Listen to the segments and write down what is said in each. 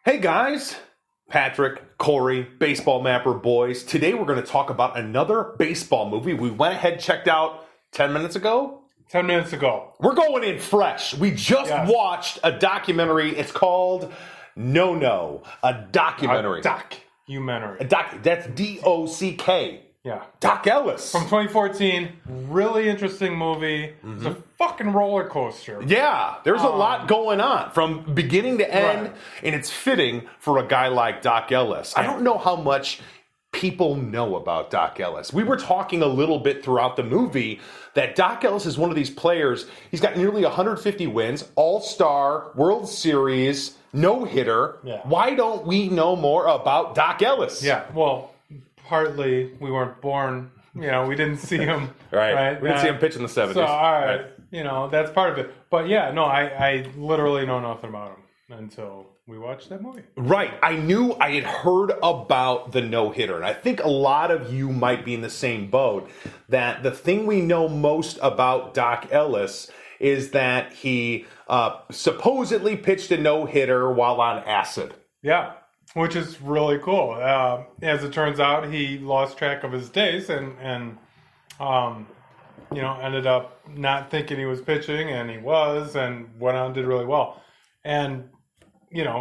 Hey guys, Patrick, Corey, Baseballmapper boys. Today we're going to talk about another baseball movie we went ahead checked out 10 minutes ago. 10 minutes ago. We're going in fresh. We just watched a documentary. It's called No, a documentary. Documentary. That's D-O-C-K. Yeah. Dock Ellis. From 2014. Really interesting movie. It's a fucking roller coaster. Yeah, there's a lot going on from beginning to end, and it's fitting for a guy like Dock Ellis. I don't know how much people know about Dock Ellis. We were talking a little bit throughout the movie that Dock Ellis is one of these players. He's got nearly 150 wins, All-Star, World Series, no-hitter. Yeah. Why don't we know more about Dock Ellis? Yeah, well, partly we weren't born, we didn't see him. Right. We didn't see him pitch in the 70s. So, all right, that's part of it. But yeah, no, I literally know nothing about him until we watched that movie. Right. I knew I had heard about the no-hitter, and I think a lot of you might be in the same boat, that the thing we know most about Dock Ellis is that he supposedly pitched a no-hitter while on acid. Yeah, which is really cool. As it turns out, he lost track of his days and ended up not thinking he was pitching, and he was, and went on and did really well. And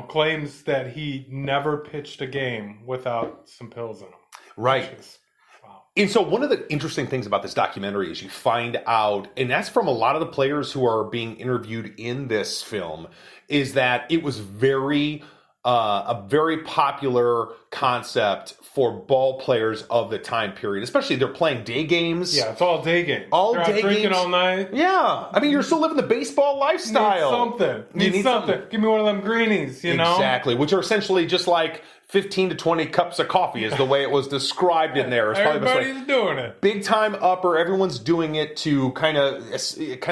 claims that he never pitched a game without some pills in him. Right. Wow. And so one of the interesting things about this documentary is you find out, and that's from a lot of the players who are being interviewed in this film, is that it was a very popular concept for ball players of the time period, especially they're playing day games. Yeah, it's all day games. All They're day out drinking games. all night. Yeah. I mean, you're still living the baseball lifestyle. Need something. Give me one of them greenies, Exactly, which are essentially just like 15 to 20 cups of coffee is the way it was described in there. It's Everybody's doing it. Big time upper. Everyone's doing it to kind of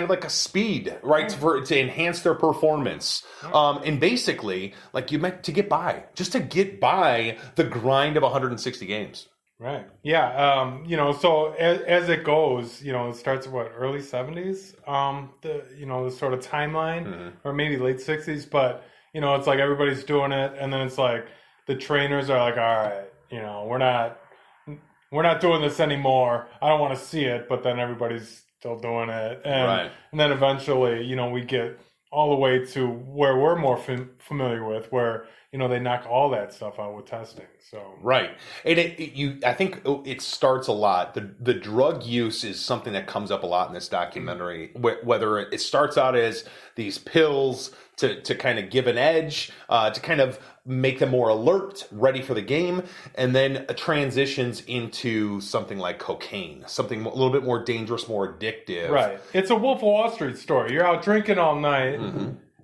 like a speed, right? To enhance their performance. And basically, like you meant to get by, just to get by the grind of 160 games. Right. Yeah. So as it goes, it starts at early 70s, the sort of timeline, or maybe late 60s, but it's like everybody's doing it, and then it's like the trainers are like, all right, we're not doing this anymore. I don't want to see it, but then everybody's still doing it. And then eventually, we get all the way to where we're more familiar with, where, they knock all that stuff out with testing. So right. And I think it starts a lot. The drug use is something that comes up a lot in this documentary, whether it starts out as these pills to kind of give an edge, to kind of make them more alert, ready for the game, and then transitions into something like cocaine, something a little bit more dangerous, more addictive. Right. It's a Wolf of Wall Street story. You're out drinking all night,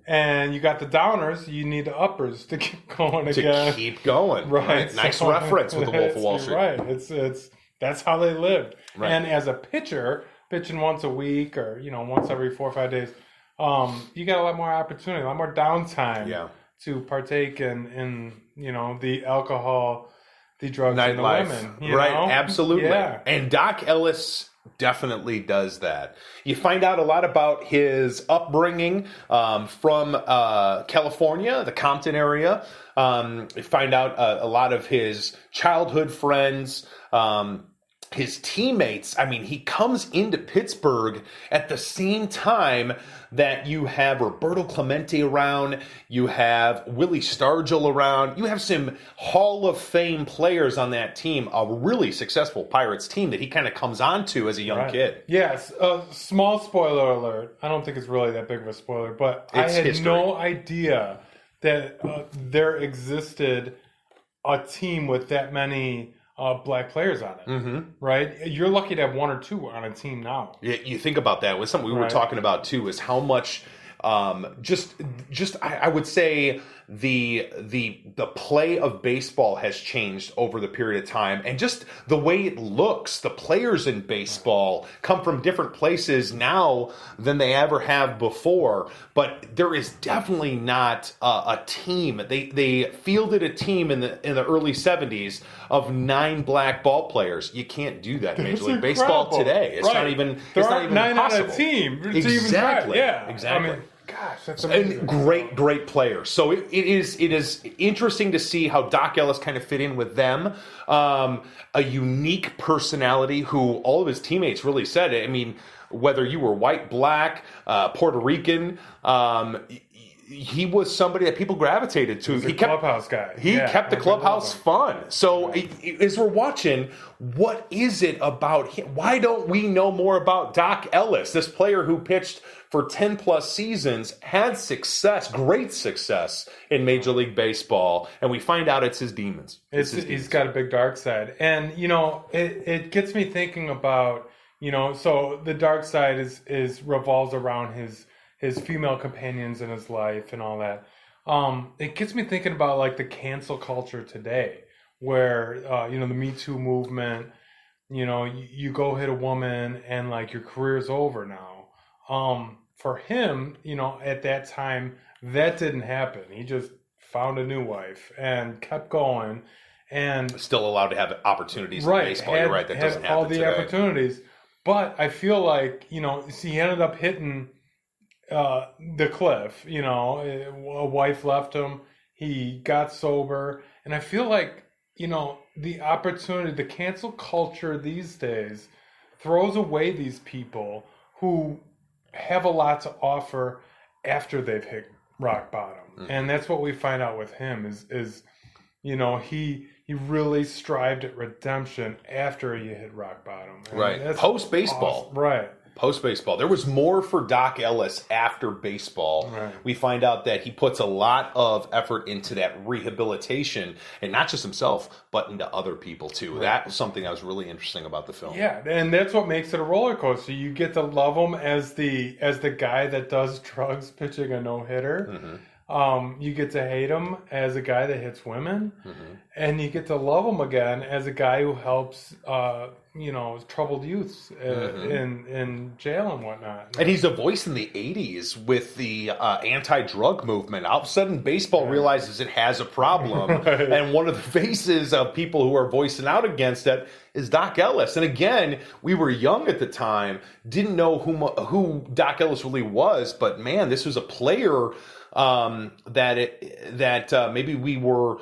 and you got the downers, you need the uppers to keep going again. To keep going. Right. Nice reference with the Wolf of Wall Street. Right. It's that's how they lived. Right. And as a pitcher, pitching once a week or, once every 4 or 5 days, you got a lot more opportunity, a lot more downtime to partake in the alcohol, the drugs, and the women. Right, absolutely. Yeah. And Dock Ellis definitely does that. You find out a lot about his upbringing from California, the Compton area. You find out a lot of his childhood friends, his teammates. I mean, he comes into Pittsburgh at the same time that you have Roberto Clemente around, you have Willie Stargell around, you have some Hall of Fame players on that team, a really successful Pirates team that he kind of comes onto as a young kid. Yes, small spoiler alert. I don't think it's really that big of a spoiler, but I had no idea that there existed a team with that many black players on it, right? You're lucky to have one or two on a team now. Yeah, you think about that. With something we were talking about too, is how much I would say the play of baseball has changed over the period of time, and just the way it looks. The players in baseball come from different places now than they ever have before, but there is definitely not a team. They fielded a team in the early 70s of 9 black ball players. You can't do that in Major League Baseball today. It's not even there it's not aren't even 9 possible. on a team. Exactly. Yeah. Exactly. I mean, Gosh, that's amazing. And great player. So it is interesting to see how Dock Ellis kind of fit in with them. A unique personality who all of his teammates really said, I mean, whether you were white, black, Puerto Rican, he was somebody that people gravitated to. He kept clubhouse guy. He kept the clubhouse fun. So as we're watching, what is it about him? Why don't we know more about Dock Ellis, this player who pitched for 10 plus seasons, had success, great success in Major League Baseball, and we find out it's his demons. He's got a big dark side. And, it gets me thinking about, so the dark side is revolves around his female companions in his life and all that. It gets me thinking about like the cancel culture today, where the Me Too movement. You go hit a woman and like your career's over now. For him, at that time, that didn't happen. He just found a new wife and kept going, and still allowed to have opportunities in baseball. You're right, that doesn't happen all the today. Opportunities, but I feel like he ended up hitting the cliff. A wife left him. He got sober, and I feel like the opportunity, the cancel culture these days throws away these people who have a lot to offer after they've hit rock bottom. And that's what we find out with him is he really strived at redemption after he hit rock bottom. And right. Post baseball. Awesome. Right. Post baseball. There was more for Dock Ellis after baseball. Right. We find out that he puts a lot of effort into that rehabilitation, and not just himself, but into other people too. Right. That was something that was really interesting about the film. Yeah, and that's what makes it a roller coaster. You get to love him as the guy that does drugs pitching a no-hitter. Mm-hmm. You get to hate him as a guy that hits women, and you get to love him again as a guy who helps, troubled youths in jail and whatnot. And he's a voice in the 80s with the anti-drug movement. All of a sudden, baseball realizes it has a problem, right. And one of the faces of people who are voicing out against it is Dock Ellis. And again, we were young at the time, didn't know who Dock Ellis really was, but man, this was a player that maybe we were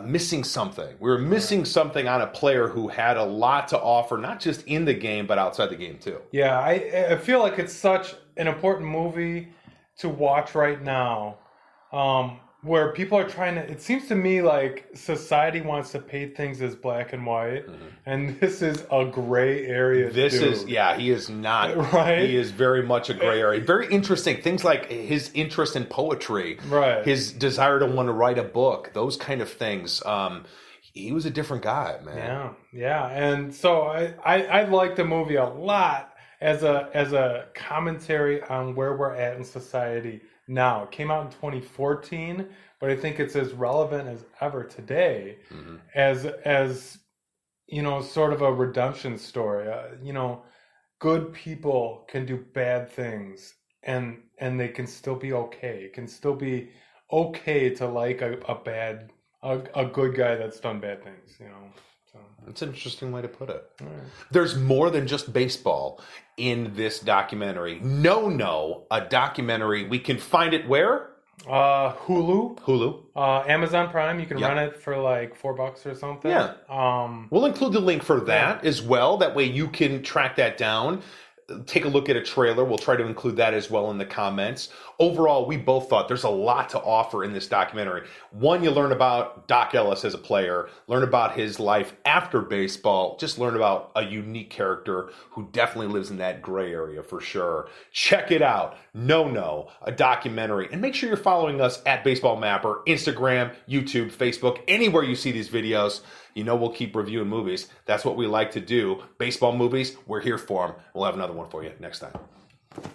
missing something. We were missing something on a player who had a lot to offer, not just in the game, but outside the game too. Yeah, I feel like it's such an important movie to watch right now, where people are trying to, it seems to me like society wants to paint things as black and white, and this is a gray area. He is not. Right? He is very much a gray area. Very interesting. Things like his interest in poetry, right? His desire to want to write a book, those kind of things. He was a different guy, man. Yeah. And so I like the movie a lot as a commentary on where we're at in society now. It came out in 2014, but I think it's as relevant as ever today, as sort of a redemption story. Good people can do bad things, and they can still be okay. It can still be okay to like a good guy that's done bad things. So. It's an interesting way to put it. Right. There's more than just baseball in this documentary. No, a documentary. We can find it where? Hulu. Amazon Prime. You can rent it for like $4 or something. Yeah. We'll include the link for that as well. That way you can track that down. Take a look at a trailer. We'll try to include that as well in the comments. Overall, we both thought there's a lot to offer in this documentary. One, you learn about Dock Ellis as a player, learn about his life after baseball, just learn about a unique character who definitely lives in that gray area for sure. Check it out. No, a documentary. And make sure you're following us at Baseballmapper, Instagram, YouTube, Facebook, anywhere you see these videos. We'll keep reviewing movies. That's what we like to do. Baseball movies, we're here for them. We'll have another one for you next time.